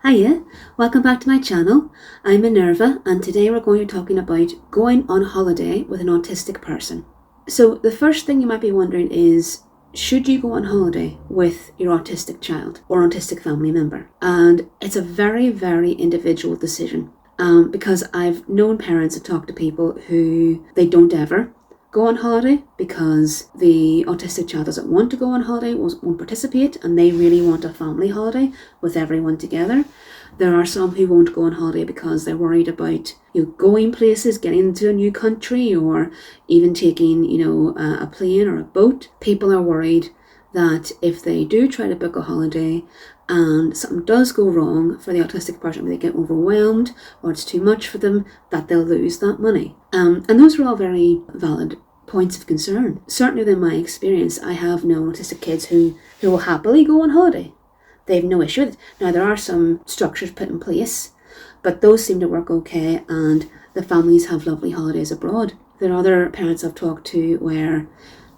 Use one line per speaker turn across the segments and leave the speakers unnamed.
Hiya, welcome back to my channel. I'm Minerva and today we're going to be talking about going on holiday with an autistic person. So the first thing you might be wondering is, should you go on holiday with your autistic child or autistic family member? And it's a very, very individual decision because I've known parents and talked to people who they don't ever go on holiday because the autistic child doesn't want to go on holiday, won't participate, and they really want a family holiday with everyone together. There are some who won't go on holiday because they're worried about going places, getting into a new country, or even taking a plane or a boat. People are worried that if they do try to book a holiday and something does go wrong for the autistic person, they get overwhelmed or it's too much for them, that they'll lose that money. And those are all very valid points of concern. Certainly within my experience, I have known autistic kids who will happily go on holiday. They have no issue with it. Now, there are some structures put in place, but those seem to work okay, and the families have lovely holidays abroad. There are other parents I've talked to where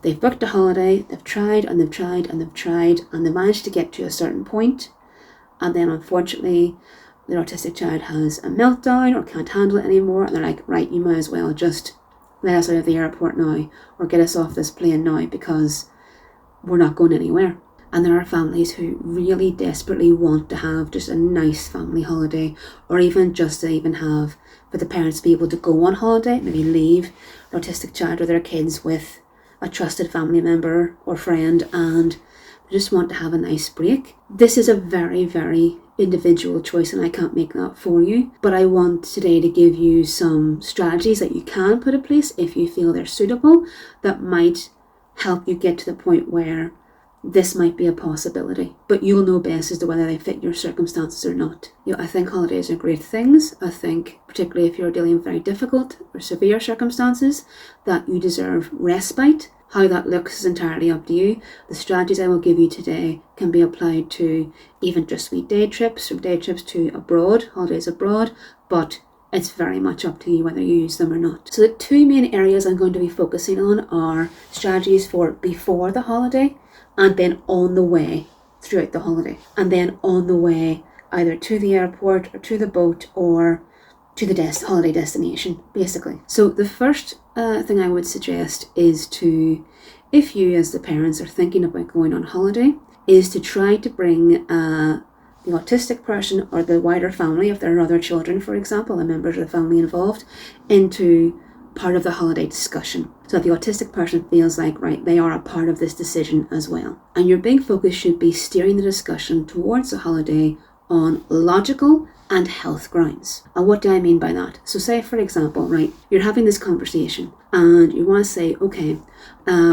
they've booked a holiday, they've tried and they've tried and they've tried, and they managed to get to a certain point, and then unfortunately their autistic child has a meltdown or can't handle it anymore, and they're like, right, you might as well just let us out of the airport now or get us off this plane now because we're not going anywhere. And there are families who really desperately want to have just a nice family holiday, or even just to have for the parents to be able to go on holiday, maybe leave an autistic child or their kids with a trusted family member or friend, and they just want to have a nice break. This is a very, very individual choice, and I can't make that for you. But I want today to give you some strategies that you can put in place if you feel they're suitable, that might help you get to the point where this might be a possibility, but you'll know best as to whether they fit your circumstances or not. I think holidays are great things. I think, particularly if you're dealing with very difficult or severe circumstances, that you deserve respite. How that looks is entirely up to you. The strategies I will give you today can be applied to even just sweet day trips, from day trips to abroad, holidays abroad, but it's very much up to you whether you use them or not. So the two main areas I'm going to be focusing on are strategies for before the holiday, and then on the way throughout the holiday, and then on the way either to the airport or to the boat or to the holiday destination, basically. So the first thing I would suggest is to, if you as the parents are thinking about going on holiday, is to try to bring the autistic person or the wider family, if there are other children, for example, the members of the family involved, into part of the holiday discussion, so that the autistic person feels like, right, they are a part of this decision as well. And your big focus should be steering the discussion towards the holiday on logical and health grounds. And what do I mean by that? So say, for example, right, you're having this conversation and you want to say, okay,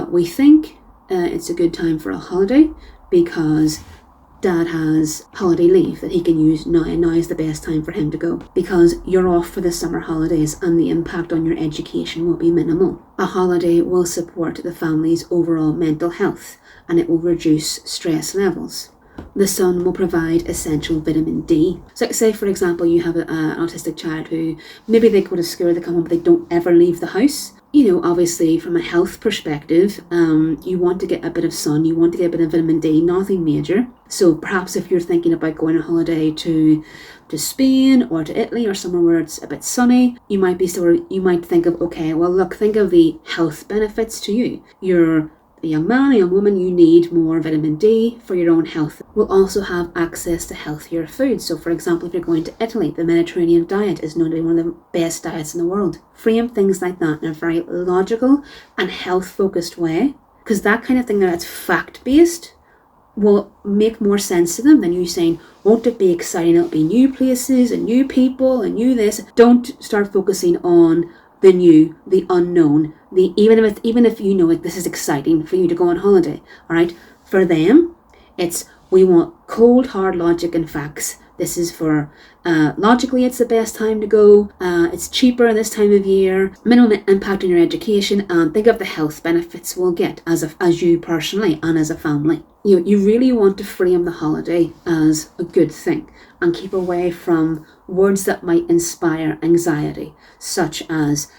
we think it's a good time for a holiday because Dad has holiday leave that he can use now, and now is the best time for him to go because you're off for the summer holidays and the impact on your education will be minimal. A holiday will support the family's overall mental health and it will reduce stress levels. The sun will provide essential vitamin D. So say, for example, you have an autistic child who maybe they go to school, they come home, but they don't ever leave the house. Obviously from a health perspective, you want to get a bit of sun, you want to get a bit of vitamin D, nothing major. So perhaps if you're thinking about going on holiday to Spain or to Italy or somewhere where it's a bit sunny, you might think of, okay, well look, think of the health benefits to you. You're a young man, a young woman, you need more vitamin D for your own health. We'll also have access to healthier foods. So for example, if you're going to Italy, the Mediterranean diet is known to be one of the best diets in the world. Frame things like that in a very logical and health-focused way, because that kind of thing that's fact-based will make more sense to them than you saying, won't it be exciting? It'll be new places and new people and new this. Don't start focusing on the new, the unknown, even if you know like this is exciting for you to go on holiday. All right, for them, it's we want cold hard logic and facts. This is for logically it's the best time to go. It's cheaper this time of year. Minimum impact on your education, and think of the health benefits we'll get as you personally and as a family. You really want to frame the holiday as a good thing and keep away from words that might inspire anxiety, such as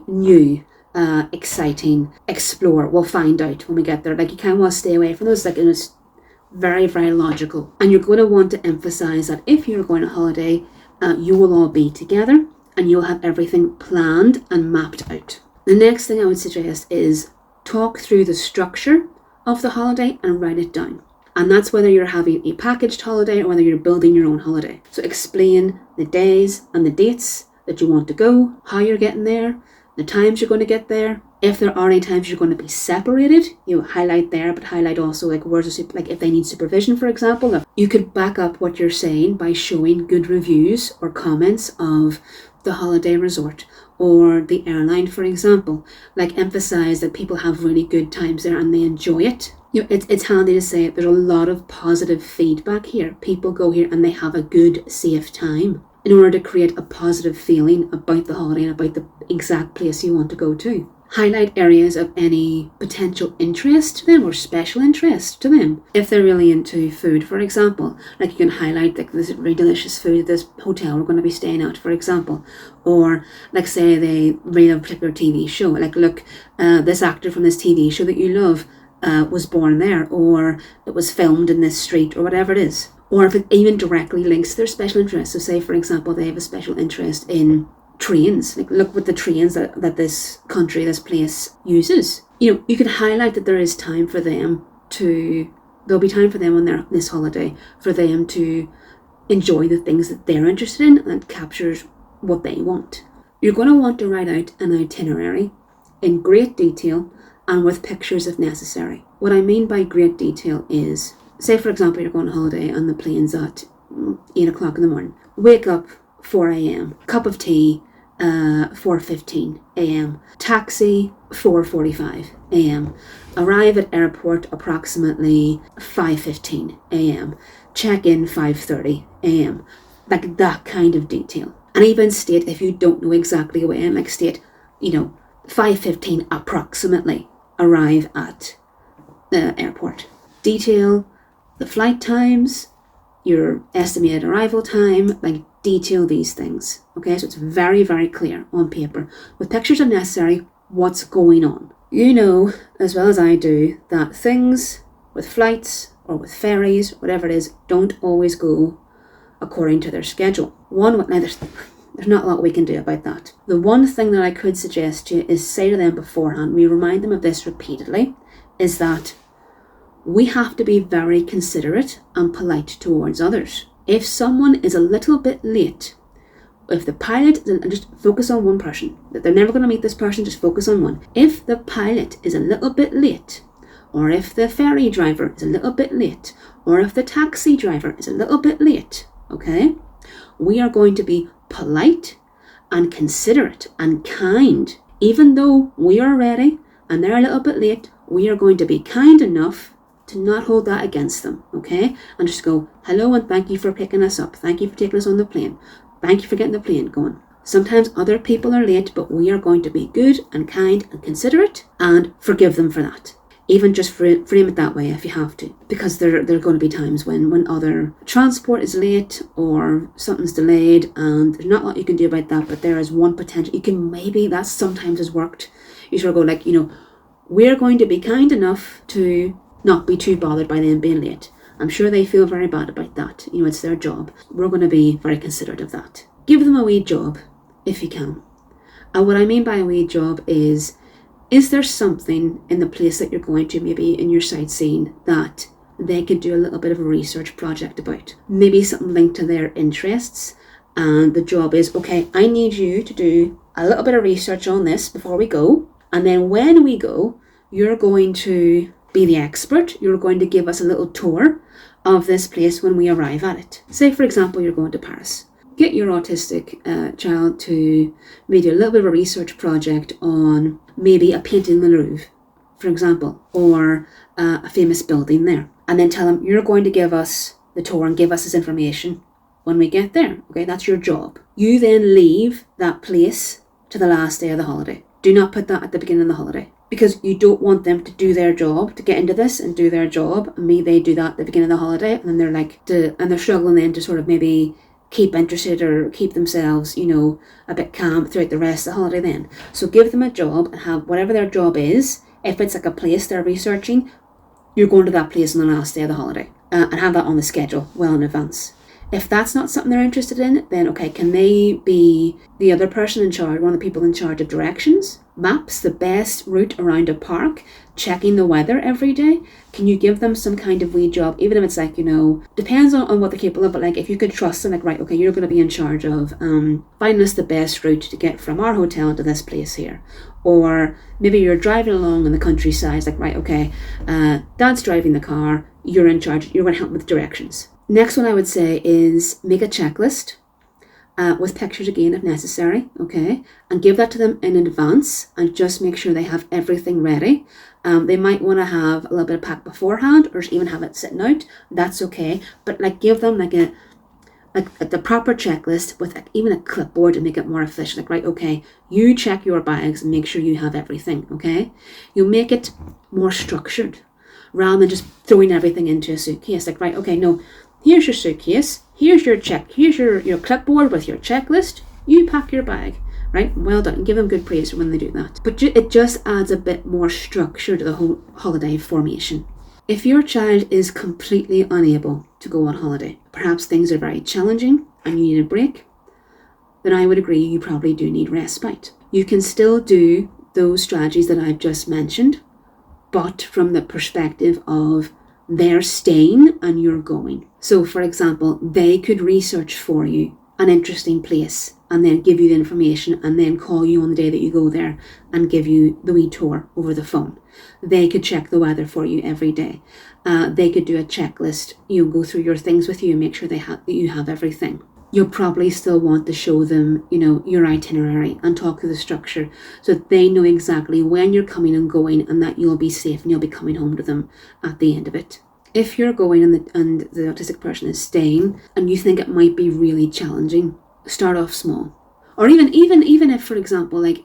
new, exciting, explore, we'll find out when we get there. Like, you kind of want to stay away from those, like, very, very logical. And you're going to want to emphasize that if you're going on holiday, you will all be together and you'll have everything planned and mapped out. The next thing I would suggest is talk through the structure of the holiday and write it down. And that's whether you're having a packaged holiday or whether you're building your own holiday. So explain the days and the dates that you want to go, how you're getting there, the times you're going to get there. If there are any times you're going to be separated, you highlight there, but highlight also like where's the, like if they need supervision, for example. You could back up what you're saying by showing good reviews or comments of the holiday resort or the airline, for example. Like emphasize that people have really good times there and they enjoy it. You know, it's handy to say there's a lot of positive feedback here. People go here and they have a good, safe time in order to create a positive feeling about the holiday and about the exact place you want to go to. Highlight areas of any potential interest to them or special interest to them. If they're really into food, for example, like you can highlight like this really delicious food at this hotel we're going to be staying at, for example. Or like say they really love a particular TV show. Like look, this actor from this TV show that you love was born there, or it was filmed in this street, or whatever it is. Or if it even directly links to their special interest. So say, for example, they have a special interest in trains. Like look what the trains that this country, this place uses. You know, you can highlight that there is time for them there'll be time for them on this holiday for them to enjoy the things that they're interested in, and it captures what they want. You're going to want to write out an itinerary in great detail and with pictures if necessary. What I mean by great detail is, say for example you're going on holiday and the plane's at 8 o'clock in the morning. Wake up 4 a.m. Cup of tea 4:15 a.m. Taxi 4:45 a.m. Arrive at airport approximately 5:15 a.m. Check in 5:30 a.m. Like that kind of detail. And even state if you don't know exactly when, like state, 5:15 approximately arrive at the airport. Detail the flight times, your estimated arrival time, like detail these things. Okay, so it's very, very clear on paper with pictures if necessary what's going on. You know as well as I do that things with flights or with ferries, whatever it is, don't always go according to their schedule. There's not a lot we can do about that. The one thing that I could suggest to you is say to them beforehand, we remind them of this repeatedly, is that we have to be very considerate and polite towards others. If someone is a little bit late, if the pilot, and just focus on one person, that they're never going to meet this person, just focus on one. If the pilot is a little bit late, or if the ferry driver is a little bit late, or if the taxi driver is a little bit late, okay, we are going to be polite and considerate and kind. Even though we are ready and they're a little bit late, we are going to be kind enough to not hold that against them, okay? And just go, hello and thank you for picking us up. Thank you for taking us on the plane. Thank you for getting the plane going. Sometimes other people are late, but we are going to be good and kind and considerate and forgive them for that. Even just frame it that way if you have to. Because there are going to be times when other transport is late or something's delayed and there's not a lot you can do about that, but there is one potential. That sometimes has worked. You sort of go like, we're going to be kind enough to not be too bothered by them being late. I'm sure they feel very bad about that. It's their job. We're going to be very considerate of that. Give them a wee job if you can. And what I mean by a wee job is there something in the place that you're going to, maybe in your sightseeing, that they could do a little bit of a research project about? Maybe something linked to their interests. And the job is, okay, I need you to do a little bit of research on this before we go. And then when we go, you're going to be the expert. You're going to give us a little tour of this place when we arrive at it. Say, for example, you're going to Paris. Get your autistic child to maybe do a little bit of a research project on maybe a painting in the Louvre, for example, or a famous building there. And then tell them, you're going to give us the tour and give us this information when we get there. Okay, that's your job. You then leave that place to the last day of the holiday. Do not put that at the beginning of the holiday, because you don't want them to do their job, to get into this and do their job, and maybe they do that at the beginning of the holiday, and then they're struggling then to sort of maybe keep interested or keep themselves, a bit calm throughout the rest of the holiday then. So give them a job and have whatever their job is. If it's like a place they're researching, you're going to that place on the last day of the holiday. and have that on the schedule well in advance. If that's not something they're interested in, then okay, can they be the other person in charge, one of the people in charge of directions, maps, the best route around a park, checking the weather every day? Can you give them some kind of wee job, even if it's like, depends on what they're capable of, but like if you could trust them, like, right, okay, you're going to be in charge of finding us the best route to get from our hotel to this place here. Or maybe you're driving along in the countryside, it's like, right, okay, Dad's driving the car, you're in charge, you're going to help with directions. Next one I would say is make a checklist with pictures again if necessary, okay? And give that to them in advance and just make sure they have everything ready. They might want to have a little bit of pack beforehand or even have it sitting out. That's okay. But like give them like the proper checklist with even a clipboard to make it more efficient. Like, right, okay, you check your bags and make sure you have everything, okay? You'll make it more structured rather than just throwing everything into a suitcase. Like, right, okay, no, here's your suitcase, here's your clipboard with your checklist, you pack your bag, right? Well done. Give them good praise when they do that. But it just adds a bit more structure to the whole holiday formation. If your child is completely unable to go on holiday, perhaps things are very challenging and you need a break, then I would agree you probably do need respite. You can still do those strategies that I've just mentioned, but from the perspective of they're staying and you're going. So for example, they could research for you an interesting place and then give you the information and then call you on the day that you go there and give you the wee tour over the phone. They could check the weather for you every day. They could do a checklist, go through your things with you and make sure that you have everything. You'll probably still want to show them, your itinerary and talk through the structure so that they know exactly when you're coming and going and that you'll be safe and you'll be coming home to them at the end of it. If you're going and the autistic person is staying and you think it might be really challenging, start off small. Or even if, for example, like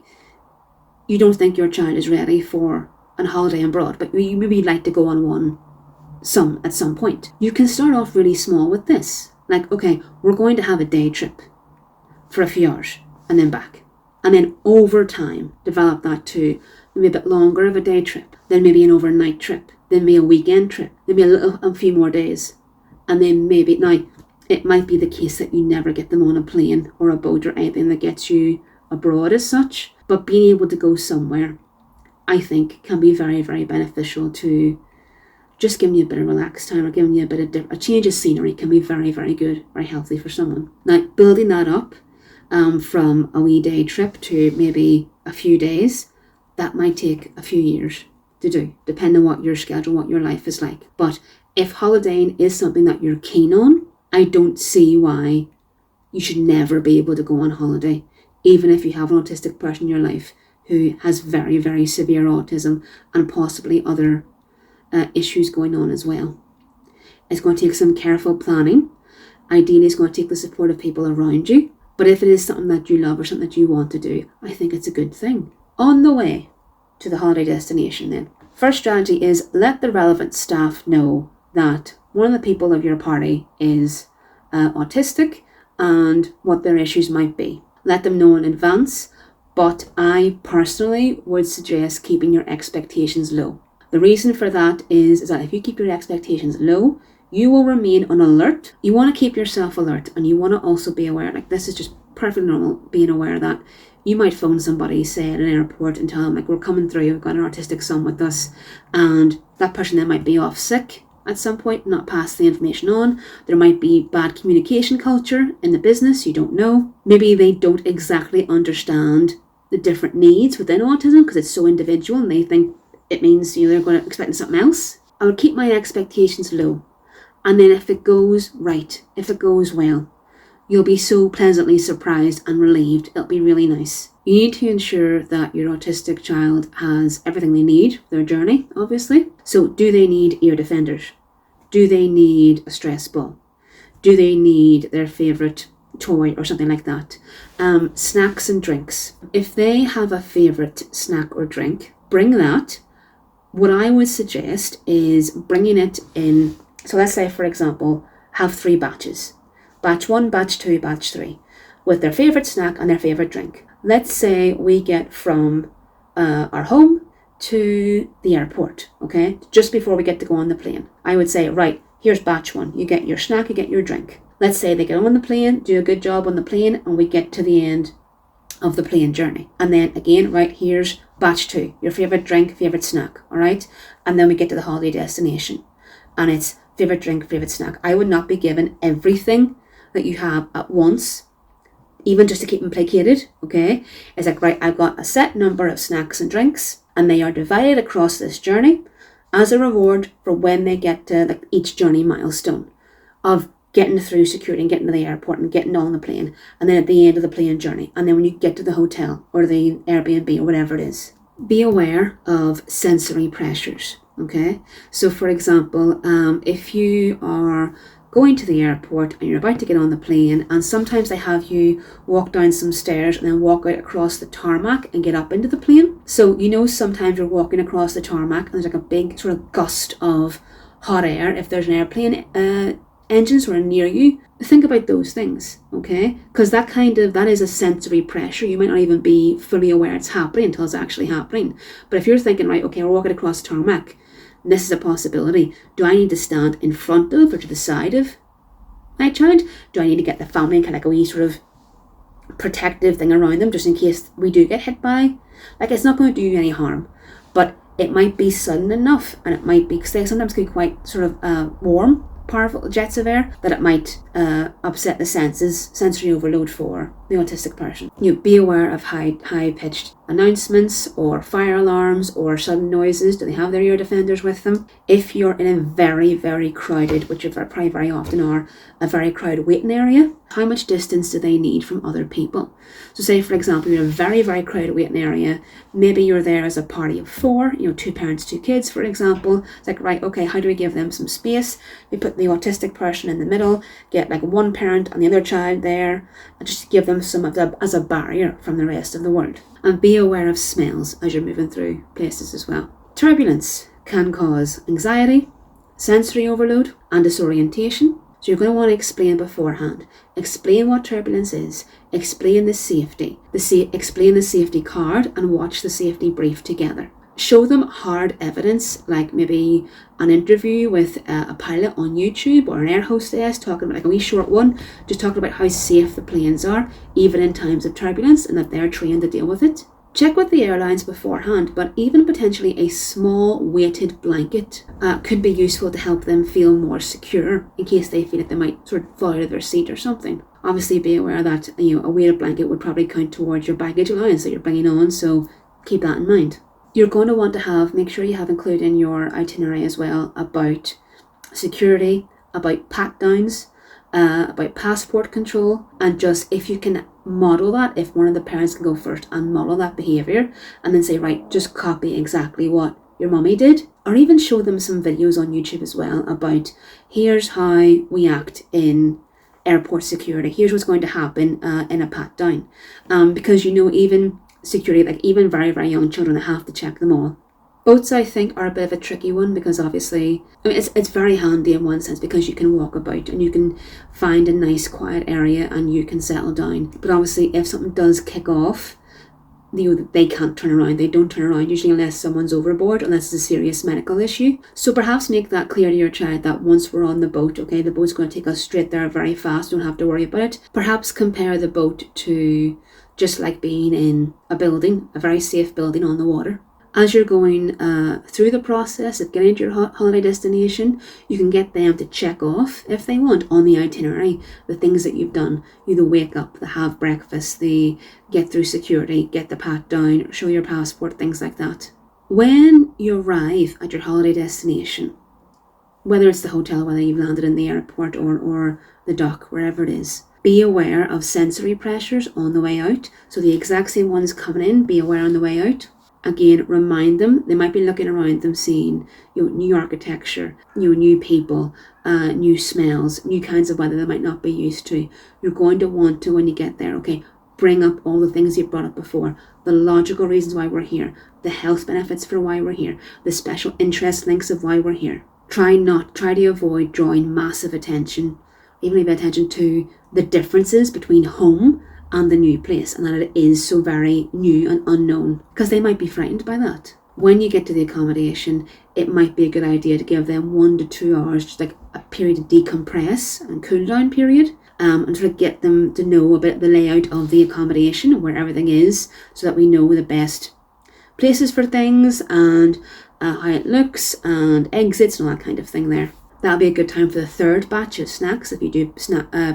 you don't think your child is ready for a holiday abroad, but you maybe like to go on one at some point. You can start off really small with this. Like, okay, we're going to have a day trip for a few hours and then back. And then over time, develop that to maybe a bit longer of a day trip, then maybe an overnight trip, then maybe a weekend trip, maybe a few more days. And then maybe, now, it might be the case that you never get them on a plane or a boat or anything that gets you abroad as such, but being able to go somewhere, I think, can be very, very beneficial to just giving you a bit of relaxed time or giving you a change of scenery can be very, very good, very healthy for someone. Now, building that up from a wee day trip to maybe a few days, that might take a few years to do, depending on what your schedule, what your life is like. But if holidaying is something that you're keen on, I don't see why you should never be able to go on holiday, even if you have an autistic person in your life who has very, very severe autism and possibly other issues going on as well. It's going to take some careful planning. Ideally, it's going to take the support of people around you. But if it is something that you love or something that you want to do, I think it's a good thing. On the way to the holiday destination then, first strategy is let the relevant staff know that one of the people of your party is autistic and what their issues might be. Let them know in advance, but I personally would suggest keeping your expectations low. The reason for that is that if you keep your expectations low, you will remain on alert. You want to keep yourself alert and you want to also be aware, like this is just perfectly normal, being aware that you might phone somebody, say at an airport, and tell them like, we're coming through, we've got an autistic son with us, and that person then might be off sick at some point, not pass the information on. There might be bad communication culture in the business, you don't know. Maybe they don't exactly understand the different needs within autism because it's so individual and they think it means they're going to expect something else. I would keep my expectations low. And then if it goes right, if it goes well, you'll be so pleasantly surprised and relieved. It'll be really nice. You need to ensure that your autistic child has everything they need for their journey, obviously. So do they need ear defenders? Do they need a stress ball? Do they need their favourite toy or something like that? Snacks and drinks. If they have a favourite snack or drink, bring that. What I would suggest is bringing it in. So let's say, for example, have 3 batches. Batch 1, batch 2, batch 3, with their favourite snack and their favourite drink. Let's say we get from our home to the airport, okay? Just before we get to go on the plane. I would say, right, here's batch 1. You get your snack, you get your drink. Let's say they get on the plane, do a good job on the plane, and we get to the end of the plane journey. And then again, right, here's batch 2, your favourite drink, favourite snack, all right? And then we get to the holiday destination. And it's favourite drink, favourite snack. I would not be given everything that you have at once, even just to keep them placated, okay? It's like, right, I've got a set number of snacks and drinks, and they are divided across this journey as a reward for when they get to like each journey milestone of getting through security and getting to the airport and getting on the plane, and then at the end of the plane journey, and then when you get to the hotel or the Airbnb or whatever it is. Be aware of sensory pressures, okay? So for example, if you are going to the airport and you're about to get on the plane, and sometimes they have you walk down some stairs and then walk out across the tarmac and get up into the plane. So sometimes you're walking across the tarmac and there's like a big sort of gust of hot air if there's an airplane engine sort of near you. Think about those things, okay? Because that is a sensory pressure. You might not even be fully aware it's happening until it's actually happening. But if you're thinking, right, okay, we're walking across the tarmac, this is a possibility. Do I need to stand in front of or to the side of my child? Do I need to get the family and kind of like a wee sort of protective thing around them just in case we do get hit by? Like, it's not going to do you any harm, but it might be sudden enough, and it might be, because they sometimes can be quite sort of warm, powerful jets of air, that it might upset the sensory overload for the autistic person. Be aware of high-pitched announcements or fire alarms or sudden noises. Do they have their ear defenders with them? If you're in a very, very crowded, which you probably very often are, a very crowded waiting area, how much distance do they need from other people? So say, for example, you're in a very, very crowded waiting area. Maybe you're there as a party of 4, 2 parents, 2 kids, for example. It's like, right, okay, how do we give them some space? We put the autistic person in the middle, get like one parent and the other child there, and just give them some of that as a barrier from the rest of the world. And be aware of smells as you're moving through places as well. Turbulence can cause anxiety, sensory overload, and disorientation. So you're going to want to explain beforehand. Explain what turbulence is. Explain the safety. Explain the safety card and watch the safety brief together. Show them hard evidence, like maybe an interview with a pilot on YouTube or an air hostess talking about, like a wee short one, just talking about how safe the planes are, even in times of turbulence, and that they're trained to deal with it. Check with the airlines beforehand, but even potentially a small weighted blanket could be useful to help them feel more secure in case they feel like they might sort of fall out of their seat or something. Obviously be aware that a weighted blanket would probably count towards your baggage allowance that you're bringing on, so keep that in mind. You're going to want to make sure you have included in your itinerary as well about security, about pat downs, about passport control, and just if you can model that, if one of the parents can go first and model that behaviour and then say, right, just copy exactly what your mummy did, or even show them some videos on YouTube as well about here's how we act in airport security, here's what's going to happen in a pat down, because even security, like even very, very young children, they have to check them all. Boats, I think, are a bit of a tricky one because obviously, it's very handy in one sense because you can walk about and you can find a nice quiet area and you can settle down. But obviously, if something does kick off, they can't turn around. They don't turn around usually unless someone's overboard, unless it's a serious medical issue. So perhaps make that clear to your child that once we're on the boat, okay, the boat's going to take us straight there very fast. Don't have to worry about it. Perhaps compare the boat to just like being in a building, a very safe building on the water. As you're going through the process of getting to your holiday destination, you can get them to check off, if they want, on the itinerary, the things that you've done. The wake up, the have breakfast, the get through security, get the pat down, show your passport, things like that. When you arrive at your holiday destination, whether it's the hotel, whether you've landed in the airport or the dock, wherever it is, be aware of sensory pressures on the way out. So the exact same ones coming in, be aware on the way out. Again, remind them, they might be looking around them, seeing new architecture, new people, new smells, new kinds of weather they might not be used to. You're going to want to, when you get there, okay, bring up all the things you've brought up before, the logical reasons why we're here, the health benefits for why we're here, the special interest links of why we're here. Try to avoid drawing massive attention, even attention to the differences between home and the new place, and that it is so very new and unknown, because they might be frightened by that. When you get to the accommodation, it might be a good idea to give them 1 to 2 hours, just like period to decompress and cool down period, and sort of get them to know a bit the layout of the accommodation and where everything is, so that we know the best places for things and how it looks and exits and all that kind of thing there. That'll be a good time for the third batch of snacks if you do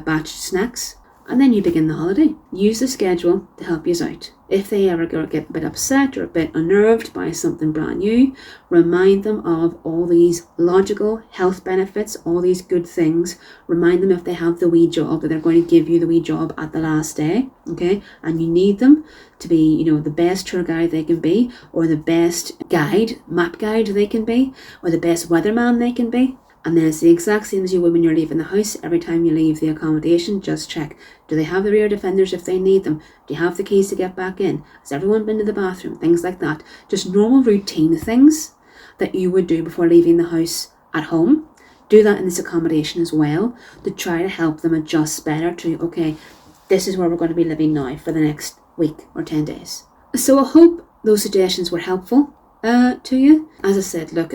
batch snacks. And then you begin the holiday. Use the schedule to help you out. If they ever get a bit upset or a bit unnerved by something brand new, remind them of all these logical health benefits, all these good things. Remind them if they have the wee job, that they're going to give you the wee job at the last day, okay? And you need them to be, the best tour guide they can be, or the best map guide they can be, or the best weatherman they can be. And then it's the exact same as you would when you're leaving the house. Every time you leave the accommodation, just check. Do they have the rear defenders if they need them? Do you have the keys to get back in? Has everyone been to the bathroom? Things like that. Just normal routine things that you would do before leaving the house at home. Do that in this accommodation as well, to try to help them adjust better to, okay, this is where we're going to be living now for the next week or 10 days. So I hope those suggestions were helpful to you. As I said, look,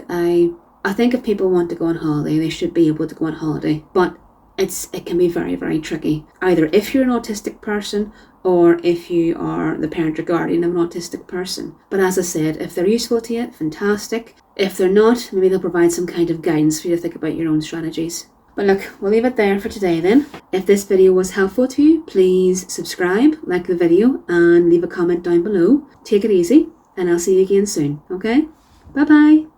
I think if people want to go on holiday, they should be able to go on holiday, but it can be very, very tricky. Either if you're an autistic person or if you are the parent or guardian of an autistic person. But as I said, if they're useful to you, fantastic. If they're not, maybe they'll provide some kind of guidance for you to think about your own strategies. But look, we'll leave it there for today then. If this video was helpful to you, please subscribe, like the video, and leave a comment down below. Take it easy, and I'll see you again soon, okay? Bye-bye.